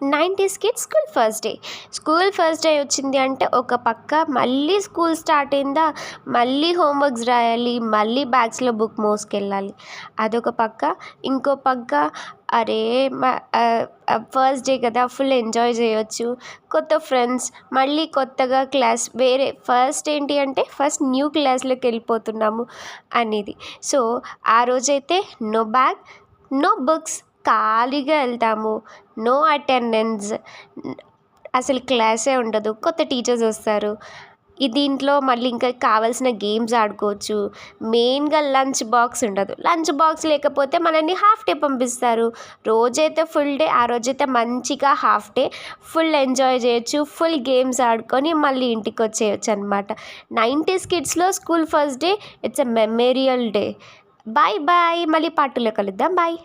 90s kids school first day వచ్చింది అంటే ఒక పక్క మళ్ళీ స్కూల్ స్టార్ట్ అయిందా, మళ్ళీ హోంవర్క్స్ రాయాలి, మళ్ళీ బ్యాగ్స్లో బుక్ మోసుకెళ్ళాలి, అదొక పక్క. ఇంకో పక్క అరే ఫస్ట్ డే కదా ఫుల్ ఎంజాయ్ చేయొచ్చు, కొత్త ఫ్రెండ్స్, మళ్ళీ కొత్తగా క్లాస్ వేరే ఫస్ట్ ఏంటి అంటే ఫస్ట్ న్యూ క్లాస్లోకి వెళ్ళిపోతున్నాము అనేది. సో ఆ రోజైతే నో బ్యాగ్, నో బుక్స్, ఖాళీగా వెళ్తాము, నో అటెండెన్స్, అసలు క్లాసే ఉండదు, కొత్త టీచర్స్ వస్తారు. దీంట్లో మళ్ళీ ఇంకా కావాల్సిన గేమ్స్ ఆడుకోవచ్చు. మెయిన్గా లంచ్ బాక్స్ ఉండదు, లంచ్ బాక్స్ లేకపోతే మనల్ని హాఫ్ డే పంపిస్తారు. రోజైతే ఫుల్ డే, ఆ రోజైతే మంచిగా హాఫ్ డే ఫుల్ ఎంజాయ్ చేయొచ్చు, ఫుల్ గేమ్స్ ఆడుకొని మళ్ళీ ఇంటికి వచ్చేయచ్చు అనమాట. 90s కిడ్స్లో school first day it's a memorial day. Bye bye, మళ్ళీ పార్టీలో కలుద్దాం, బాయ్.